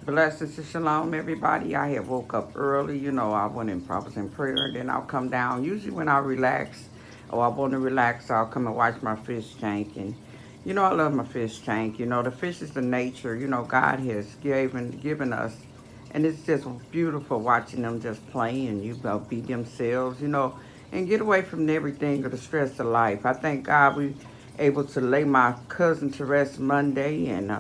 Blessings and shalom, everybody. I had woke up early. I went in, I was in prayer, and then I'll come down. Usually, when I relax or I want to relax, I'll come and watch my fish tank. And I love my fish tank. The fish is the nature. God has given us, and it's just beautiful watching them just play and be themselves. And get away from everything or the stress of life. I thank God we able to lay my cousin to rest Monday, and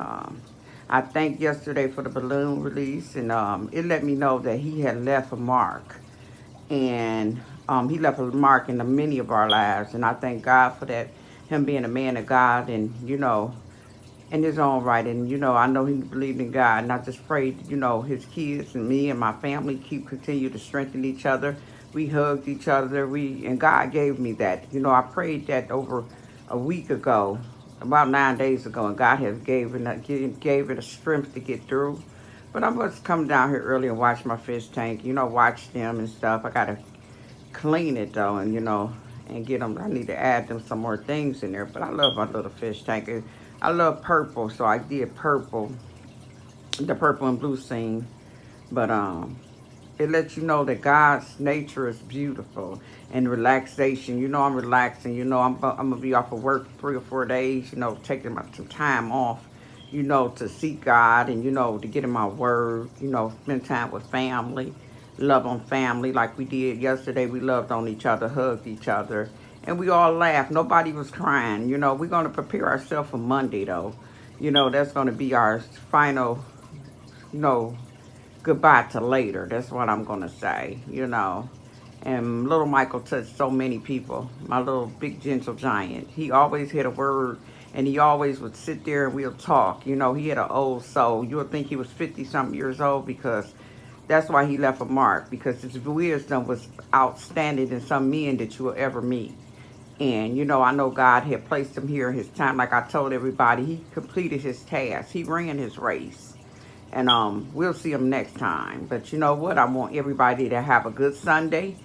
I thanked yesterday for the balloon release, and it let me know that he had left a mark, and he left a mark in the many of our lives, and I thank God for that. Him being a man of God, and in his own right, and I know he believed in God, and I just prayed, his kids and me and my family continue to strengthen each other. We hugged each other. And God gave me that. I prayed that over a week ago, about 9 days ago, and God has gave it a strength to get through. But I must come down here early and watch my fish tank. Watch them and stuff. I gotta clean it though, and and get them. I need to add them some more things in there. But I love my little fish tank. I love purple, so I did purple, the purple and blue scene. But it lets you know that God's nature is beautiful and relaxation. I'm relaxing. I'm gonna be off of work 3 or 4 days. Taking some time off. To seek God and to get in my word. Spend time with family, love on family like we did yesterday. We loved on each other, hugged each other, and we all laughed. Nobody was crying. We're gonna prepare ourselves for Monday though. That's gonna be our final. You know, goodbye to later. That's what I'm gonna say. And little Michael touched so many people. My little big gentle giant. He always had a word, and he always would sit there and we'll talk. He had an old soul. You would think he was 50 something years old, because that's why he left a mark, because his wisdom was outstanding than some men that you will ever meet. And I know God had placed him here in his time. Like I told everybody, he completed his task. He ran his race. And we'll see him next time. But you know what? I want everybody to have a good Sunday.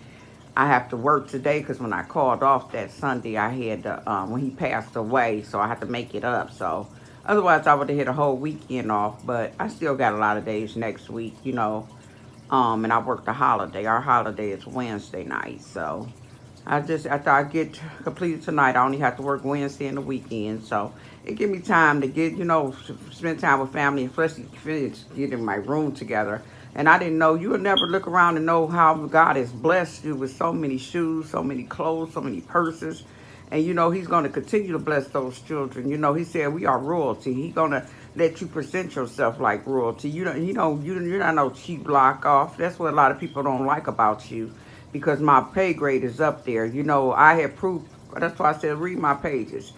I have to work today because when I called off that Sunday, I had when he passed away, so I had to make it up. So otherwise, I would have had a whole weekend off. But I still got a lot of days next week. And I work the holiday. Our holiday is Wednesday night, so after I get completed tonight, I only have to work Wednesday and the weekend. So it give me time to spend time with family, and especially finish getting my room together. And I didn't know, you would never look around and know how God has blessed you with so many shoes, so many clothes, so many purses. And he's going to continue to bless those children. He said we are royalty. He's going to let you present yourself like royalty. You're not no cheap block off. That's what a lot of people don't like about you, because my pay grade is up there. I have proof. That's why I said read my pages.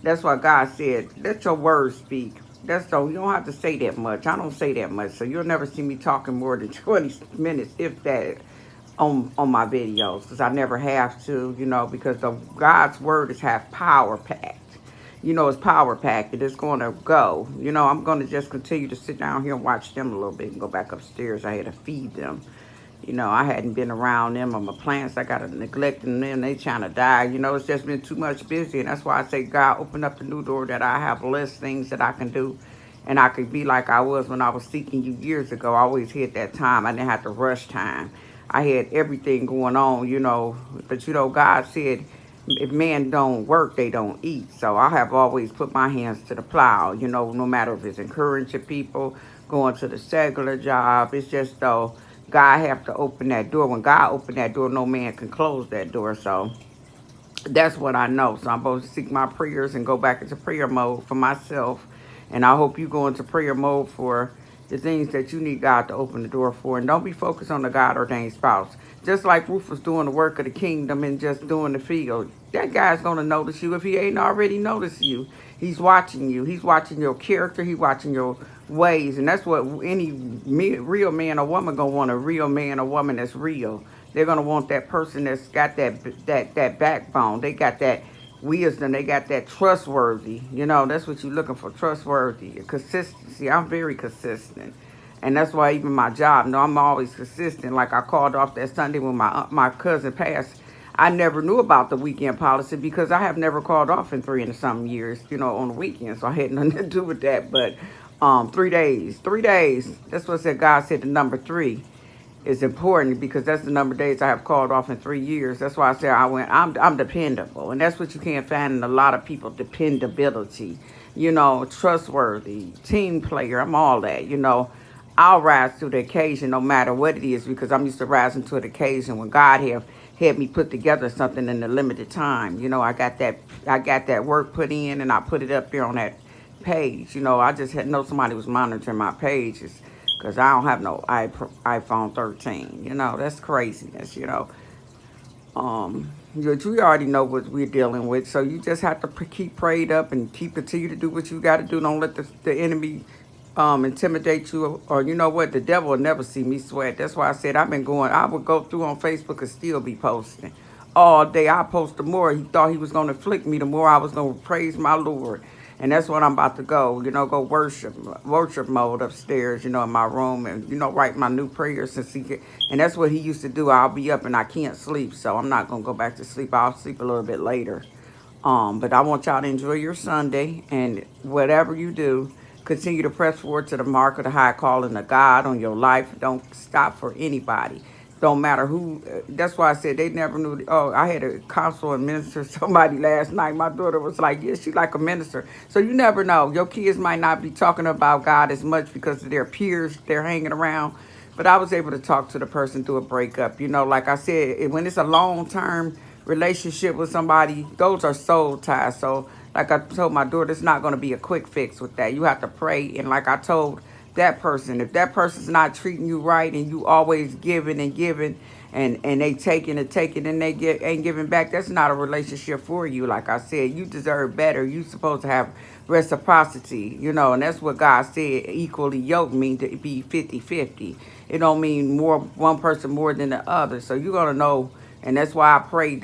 That's why God said, let your words speak. That's so you don't have to say that much. I don't say that much, so you'll never see me talking more than 20 minutes, if that, on my videos, because I never have to. Because God's word is have power packed. It's power packed. It's going to go. I'm going to just continue to sit down here and watch them a little bit and go back upstairs. I had to feed them. I hadn't been around them or my plants. I got to neglecting them. They trying to die. It's just been too much busy. And that's why I say, God, open up the new door that I have less things that I can do. And I could be like I was when I was seeking you years ago. I always had that time. I didn't have to rush time. I had everything going on. But, God said, if men don't work, they don't eat. So I have always put my hands to the plow, no matter if it's encouraging people, going to the secular job. It's just though, God have to open that door. When God opened that door, no man can close that door. So that's what I know. So I'm supposed to seek my prayers and go back into prayer mode for myself. And I hope you go into prayer mode for the things that you need God to open the door for. And don't be focused on the God ordained spouse. Just like Ruth was doing the work of the kingdom and just doing the field. That guy's going to notice you if he ain't already noticed you. He's watching you. He's watching your character. He's watching your ways. And that's what any real man or woman going to want, a real man or woman that's real. They're going to want that person that's got that backbone. They got that wisdom. They got that trustworthy. That's what you're looking for, trustworthy. Consistency. I'm very consistent. And that's why even my job, I'm always consistent. Like I called off that Sunday when my cousin passed. I never knew about the weekend policy because I have never called off in 3 and some years, on the weekend. So I had nothing to do with that. But 3 days. 3 days. That's what said God said the number three is important because that's the number of days I have called off in 3 years. That's why I said I'm dependable. And that's what you can't find in a lot of people, dependability, trustworthy, team player. I'm all that, I'll rise to the occasion no matter what it is because I'm used to rising to the occasion when God have had me put together something in a limited time. I got that work put in and I put it up there on that page. I just had know somebody was monitoring my pages because I don't have no iPhone 13. That's craziness. You already know what we're dealing with, so you just have to keep prayed up and continue to do what you got to do. Don't let the enemy intimidate you, or you know what, the devil will never see me sweat. That's why I said I would go through on Facebook and still be posting all day. I post the more he thought he was going to afflict me, the more I was going to praise my Lord. And that's what I'm about to go, go worship mode upstairs, in my room and, write my new prayers and that's what he used to do. I'll be up and I can't sleep. So I'm not going to go back to sleep. I'll sleep a little bit later. But I want y'all to enjoy your Sunday and whatever you do, continue to press forward to the mark of the high calling of God on your life. Don't stop for anybody. Don't matter who. That's why I said they never knew. Oh, I had a counsel and minister somebody last night. My daughter was like, yeah, she's like a minister. So you never know. Your kids might not be talking about God as much because of their peers they're hanging around. But I was able to talk to the person through a breakup. Like I said, when it's a long-term relationship with somebody, those are soul ties. So like I told my daughter, it's not going to be a quick fix with that. You have to pray. And like I told that person, if that person's not treating you right and you always giving and giving and they taking and taking and ain't giving back, that's not a relationship for you. Like I said, you deserve better. You supposed to have reciprocity, and that's what God said. Equally yoked mean to be 50-50. It don't mean one person more than the other. So you're going to know. And that's why I prayed